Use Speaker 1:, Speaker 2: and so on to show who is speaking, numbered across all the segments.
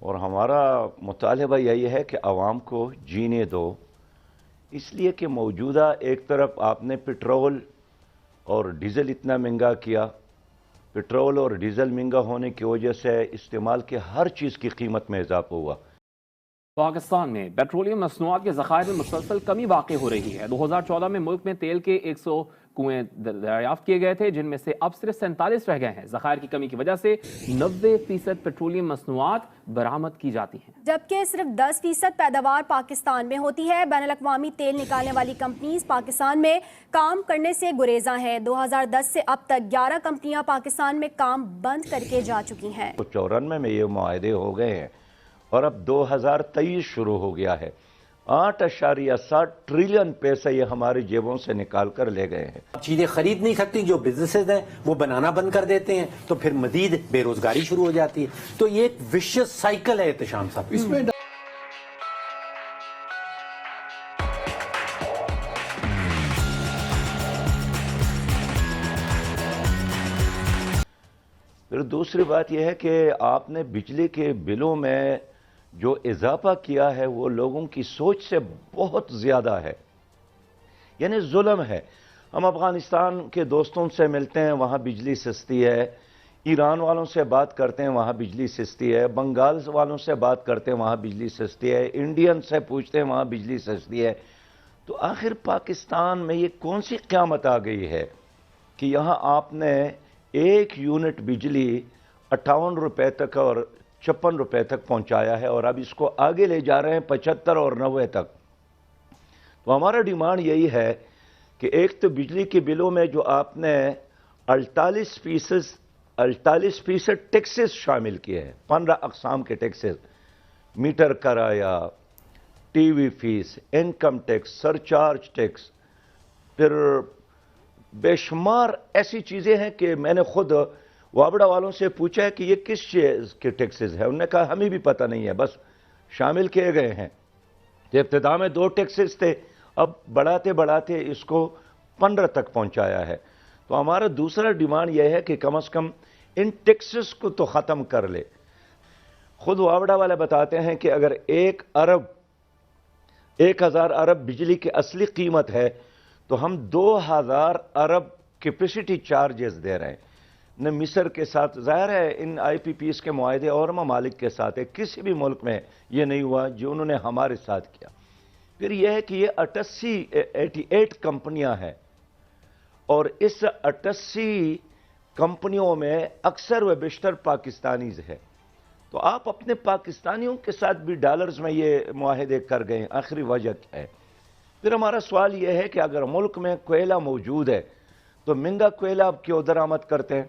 Speaker 1: اور ہمارا مطالبہ یہی ہے کہ عوام کو جینے دو، اس لیے کہ موجودہ ایک طرف آپ نے پٹرول اور ڈیزل اتنا مہنگا کیا، پٹرول اور ڈیزل مہنگا ہونے کی وجہ سے استعمال کے ہر چیز کی قیمت میں اضافہ ہوا۔
Speaker 2: پاکستان میں پیٹرولیم مصنوعات کے ذخائر میں مسلسل کمی واقع ہو رہی ہے۔ 2014 میں ملک میں تیل کے 100 کنویں دریافت کیے گئے تھے، جن میں سے اب صرف 47 رہ گئے ہیں۔ ذخائر کی کمی کی وجہ سے 90% پیٹرولیم مصنوعات برآمد کی جاتی ہیں،
Speaker 3: جبکہ صرف 10% پیداوار پاکستان میں ہوتی ہے۔ بین الاقوامی تیل نکالنے والی کمپنیز پاکستان میں کام کرنے سے گریزاں ہیں۔ 2010 سے اب تک 11 کمپنیاں پاکستان میں کام بند کر کے جا چکی ہیں۔
Speaker 1: 94 میں یہ معاہدے ہو گئے ہیں اور اب 2023 شروع ہو گیا ہے۔ 8.7 ٹریلین پیسہ یہ ہماری جیبوں سے نکال کر لے گئے ہیں۔
Speaker 4: چیزیں خرید نہیں سکتی، جو بزنسز ہیں وہ بنانا بند کر دیتے ہیں، تو پھر مزید بے روزگاری شروع ہو جاتی ہے۔ تو یہ ایک وشیس سائیکل ہے احتشام صاحب۔ اس میں
Speaker 1: پھر دوسری بات یہ ہے کہ آپ نے بجلی کے بلوں میں جو اضافہ کیا ہے وہ لوگوں کی سوچ سے بہت زیادہ ہے، یعنی ظلم ہے۔ ہم افغانستان کے دوستوں سے ملتے ہیں، وہاں بجلی سستی ہے، ایران والوں سے بات کرتے ہیں، وہاں بجلی سستی ہے، بنگال والوں سے بات کرتے ہیں، وہاں بجلی سستی ہے، انڈین سے پوچھتے ہیں، وہاں بجلی سستی ہے۔ تو آخر پاکستان میں یہ کون سی قیامت آ گئی ہے کہ یہاں آپ نے 1 یونٹ بجلی 58 روپے تک اور 56 روپے تک پہنچایا ہے، اور اب اس کو آگے لے جا رہے ہیں 75 اور 90 تک۔ تو ہمارا ڈیمانڈ یہی ہے کہ ایک تو بجلی کے بلوں میں جو آپ نے 48% ٹیکسز شامل کیے ہیں، 15 اقسام کے ٹیکسز، میٹر کرایہ، T V fees, income tax, surcharge tax, پھر بے شمار ایسی چیزیں ہیں کہ میں نے خود وابڑا والوں سے پوچھا ہے کہ یہ کس چیز کے ٹیکسز ہیں، انہوں نے کہا ہمیں بھی پتہ نہیں ہے، بس شامل کیے گئے ہیں۔ ابتدا میں 2 ٹیکسز تھے، اب بڑھاتے بڑھاتے اس کو 15 تک پہنچایا ہے۔ تو ہمارا دوسرا ڈیمانڈ یہ ہے کہ کم از کم ان ٹیکسز کو تو ختم کر لے۔ خود وابڑا والے بتاتے ہیں کہ اگر 1000 ارب بجلی کی اصلی قیمت ہے تو ہم 2000 ارب کیپیسٹی چارجز دے رہے ہیں۔ نہ مصر کے ساتھ، ظاہر ہے ان آئی پی پیز کے معاہدے اور ممالک کے ساتھ ہے، کسی بھی ملک میں یہ نہیں ہوا جو انہوں نے ہمارے ساتھ کیا۔ پھر یہ ہے کہ یہ 88 کمپنیاں ہیں، اور اس 88 کمپنیوں میں اکثر و بیشتر پاکستانیز ہے۔ تو آپ اپنے پاکستانیوں کے ساتھ بھی ڈالرز میں یہ معاہدے کر گئے ہیں، آخری وجہ کیا ہے؟ پھر ہمارا سوال یہ ہے کہ اگر ملک میں کوئلہ موجود ہے تو مہنگا کوئلہ آپ کیوں درآمد کرتے ہیں؟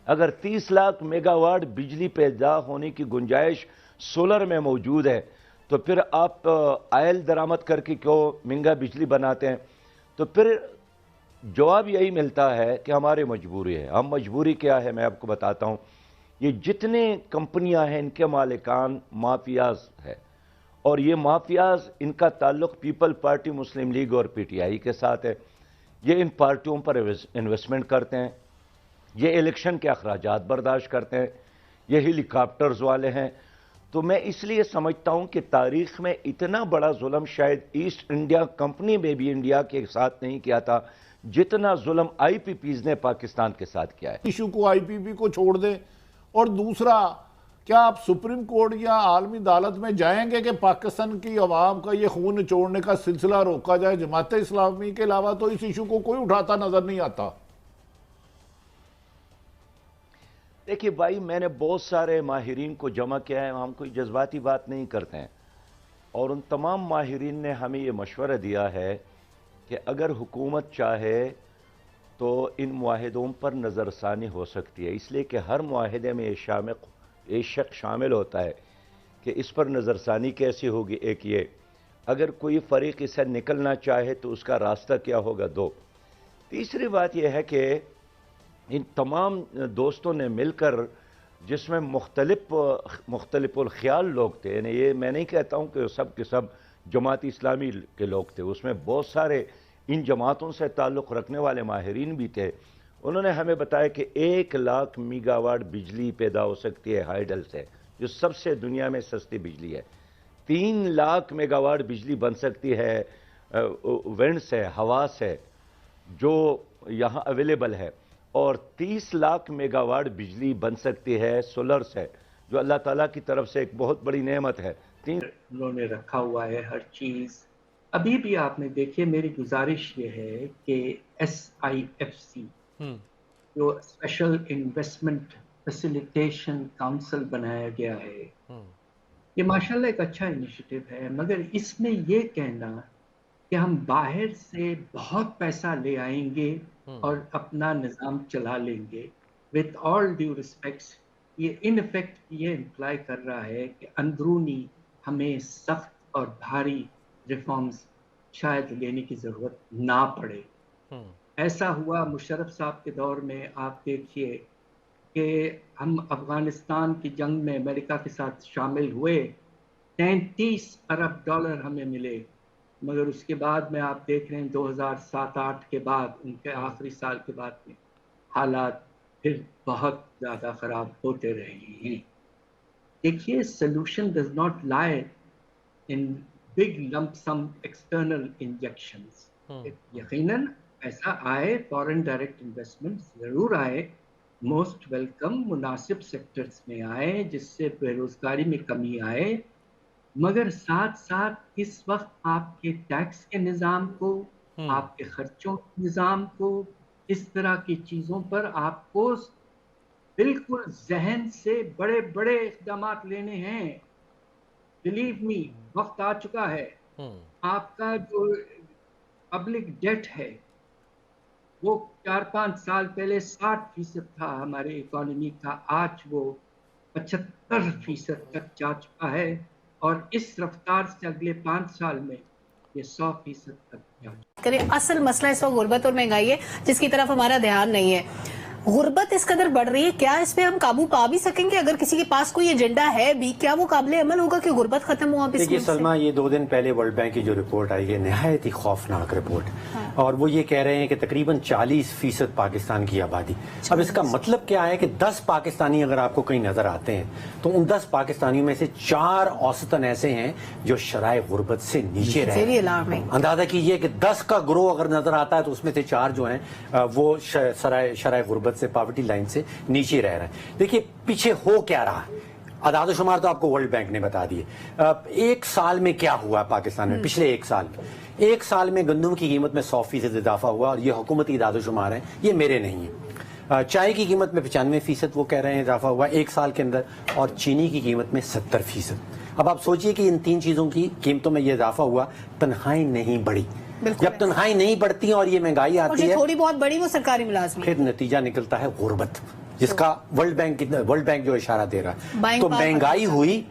Speaker 1: اگر 30 لاکھ میگا واٹ بجلی پیدا ہونے کی گنجائش سولر میں موجود ہے تو پھر آپ آئل درآمد کر کے کیوں مہنگا بجلی بناتے ہیں؟ تو پھر جواب یہی ملتا ہے کہ ہماری مجبوری ہے۔ ہم مجبوری کیا ہے میں آپ کو بتاتا ہوں۔ یہ جتنے کمپنیاں ہیں ان کے مالکان مافیاز ہے، اور یہ مافیاز ان کا تعلق پیپل پارٹی، مسلم لیگ اور پی ٹی آئی کے ساتھ ہے۔ یہ ان پارٹیوں پر انویسٹمنٹ کرتے ہیں، یہ الیکشن کے اخراجات برداشت کرتے ہیں، یہ ہیلی کاپٹرز والے ہیں۔ تو میں اس لیے سمجھتا ہوں کہ تاریخ میں اتنا بڑا ظلم شاید ایسٹ انڈیا کمپنی میں بھی انڈیا کے ساتھ نہیں کیا تھا جتنا ظلم آئی پی پیز نے پاکستان کے ساتھ کیا ہے۔
Speaker 5: ایشو کو آئی پی پی کو چھوڑ دیں، اور دوسرا کیا آپ سپریم کورٹ یا عالمی عدالت میں جائیں گے کہ پاکستان کی عوام کا یہ خون نچوڑنے کا سلسلہ روکا جائے؟ جماعت اسلامی کے علاوہ تو اس ایشو کو کوئی اٹھاتا نظر نہیں آتا۔
Speaker 1: دیکھیے بھائی، میں نے بہت سارے ماہرین کو جمع کیا ہے، ہم کوئی جذباتی بات نہیں کرتے ہیں، اور ان تمام ماہرین نے ہمیں یہ مشورہ دیا ہے کہ اگر حکومت چاہے تو ان معاہدوں پر نظر ثانی ہو سکتی ہے، اس لیے کہ ہر معاہدے میں یہ شق شامل ہوتا ہے کہ اس پر نظر ثانی کیسی ہوگی۔ ایک یہ اگر کوئی فریق اسے نکلنا چاہے تو اس کا راستہ کیا ہوگا۔ 2، تیسری بات یہ ہے کہ ان تمام دوستوں نے مل کر، جس میں مختلف الخیال لوگ تھے، یعنی یہ میں نہیں کہتا ہوں کہ سب کے سب جماعت اسلامی کے لوگ تھے، اس میں بہت سارے ان جماعتوں سے تعلق رکھنے والے ماہرین بھی تھے، انہوں نے ہمیں بتایا کہ 1 لاکھ میگا واٹ بجلی پیدا ہو سکتی ہے ہائیڈل سے جو سب سے دنیا میں سستی بجلی ہے. 3 لاکھ میگا واٹ بجلی بن سکتی ہے ونڈ سے, ہوا سے, جو یہاں اویلیبل ہے, اور 30 لاکھ میگا واٹ بجلی بن سکتی ہے سولر سے, جو اللہ تعالیٰ کی طرف سے ایک بہت بڑی نعمت ہے.
Speaker 6: انہوں نے رکھا ہوا ہے ہر چیز. ابھی بھی آپ نے دیکھے, میری گزارش یہ ہے کہ SIFC جو اسپیشل انویسٹمنٹ فیسیلیٹیشن کاؤنسل بنایا گیا ہے, یہ ماشاءاللہ ایک اچھا انیشیٹو ہے, مگر اس میں یہ کہنا کہ ہم باہر سے بہت پیسہ لے آئیں گے اور اپنا نظام چلا لیں گے, وتھ آل ڈیو ریسپیکٹس, یہ ان افیکٹ یہ امپلائی کر رہا ہے کہ اندرونی ہمیں سخت اور بھاری ریفارمز شاید لینے کی ضرورت نہ پڑے. ایسا ہوا مشرف صاحب کے دور میں, آپ دیکھیے کہ ہم افغانستان کی جنگ میں امریکہ کے ساتھ شامل ہوئے, 33 ارب ڈالر ہمیں ملے, مگر اس کے بعد میں آپ دیکھ رہے ہیں 2007-8 کے بعد, ان کے آخری سال کے بعد میں حالات پھر بہت زیادہ خراب ہوتے رہے ہیں. دیکھیے, solution does not lie in big lump sum external injections. یقیناً پیسہ آئے, فورن ڈائریکٹ انویسٹمنٹ ضرور آئے, موسٹ ویلکم, مناسب سیکٹرز میں آئے جس سے بے روزگاری میں کمی آئے, مگر ساتھ ساتھ اس وقت آپ کے ٹیکس کے نظام کو, آپ کے خرچوں کے نظام کو, اس طرح کی چیزوں پر آپ کو بالکل ذہن سے بڑے بڑے اقدامات لینے ہیں. بلیو می, وقت آ چکا ہے. آپ کا جو پبلک ڈیٹ ہے وہ 4-5 سال پہلے 60% تھا ہمارے اکانومی کا, آج وہ 75% تک جا چکا ہے, اور اس رفتار سے اگلے 5 سال میں یہ 100% تک جا چکا ہے.
Speaker 7: اصل مسئلہ اس وقت غربت اور مہنگائی ہے, جس کی طرف ہمارا دھیان نہیں ہے. غربت اس قدر بڑھ رہی ہے, کیا اس پہ ہم قابو پا بھی سکیں گے؟ اگر کسی کے پاس کوئی ایجنڈا ہے بھی, کیا وہ قابل عمل ہوگا کہ غربت ختم ہوا؟
Speaker 4: دیکھیے سلمہ, یہ 2 دن پہلے ورلڈ بینک کی جو رپورٹ آئی ہے نہایت ہی خوفناک رپورٹ, اور وہ یہ کہہ رہے ہیں کہ تقریباً 40% پاکستان کی آبادی. اب اس کا مطلب کیا ہے کہ 10 پاکستانی اگر آپ کو کہیں نظر آتے ہیں تو ان 10 پاکستانیوں میں سے 4 اوسطاً ایسے ہیں جو شرائع غربت سے نیچے رہ رہے ہیں. اندازہ کیجئے کہ 10 کا گروہ اگر نظر آتا ہے تو اس میں سے 4 جو ہیں وہ شرائع غربت سے, پاورٹی لائن سے نیچے رہ رہے ہیں. دیکھیے پیچھے ہو کیا رہا ہے, اعداد و شمار تو آپ کو ورلڈ بینک نے بتا دیے. 1 سال میں کیا ہوا پاکستان میں, پچھلے 1 سال میں گندم کی قیمت میں 100% اضافہ ہوا, اور یہ حکومتی اعداد و شمار ہیں, یہ میرے نہیں ہیں. چائے کی قیمت میں 95% وہ کہہ رہے ہیں اضافہ ہوا 1 سال کے اندر, اور چینی کی قیمت میں 70%. اب آپ سوچئے کہ ان 3 چیزوں کی قیمتوں میں یہ اضافہ ہوا, تنخواہیں نہیں بڑھی. جب تنخواہیں نہیں بڑھتی اور یہ مہنگائی آتی ہے,
Speaker 7: تھوڑی بہت بڑی, وہ سرکاری ملازم,
Speaker 4: پھر نتیجہ نکلتا ہے غربت, جس کا ورلڈ بینک جو اشارہ دے رہا ہے. تو مہنگائی ہوئی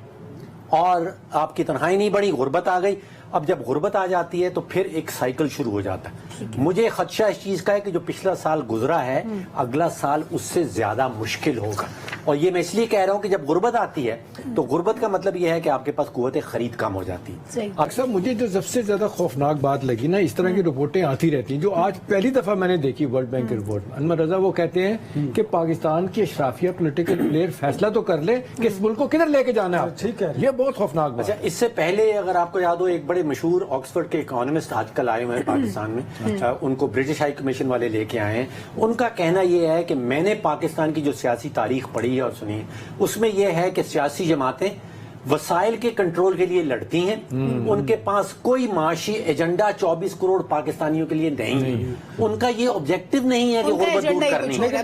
Speaker 4: اور آپ کی تنخواہیں نہیں بڑھی, غربت آ گئی. اب جب غربت آ جاتی ہے تو پھر ایک سائیکل شروع ہو جاتا ہے. مجھے خدشہ اس چیز کا ہے کہ جو پچھلا سال گزرا ہے, اگلا سال اس سے زیادہ مشکل ہوگا. اور یہ میں اس لیے کہہ رہا ہوں کہ جب غربت آتی ہے تو غربت کا مطلب یہ ہے کہ آپ کے پاس قوت خرید کم ہو جاتی ہے.
Speaker 8: اکثر مجھے جو سب سے زیادہ خوفناک بات لگی نا, اس طرح کی رپورٹیں آتی رہتی ہیں, جو آج پہلی دفعہ میں نے دیکھی ورلڈ بینک کی رپورٹ میں. انور رضا وہ کہتے ہیں کہ پاکستان کی اشرافیہ پولیٹیکل پلیئر فیصلہ تو کر لے کہ اس ملک کو کدھر لے کے جانا ہے. ٹھیک ہے, یہ بہت خوفناک بات.
Speaker 4: اچھا, اس سے پہلے اگر آپ کو یاد ہو, ایک بڑے مشہور آکسفورڈ کے اکانومسٹ آج کل آئے ہوئے ہیں پاکستان میں, ان کو برٹش ہائی کمیشن والے لے کے آئے ہیں. ان کا کہنا یہ ہے کہ میں نے پاکستان کی جو سیاسی تاریخ پڑھی ہے اور سنی, اس میں یہ ہے کہ سیاسی جماعتیں وسائل کے کنٹرول کے لیے لڑتی ہیں, ان کے پاس کوئی معاشی ایجنڈا 24 کروڑ پاکستانیوں کے لیے نہیں. ان کا یہ آبجیکٹو نہیں ہے کہ غربت دور کرنی ہے.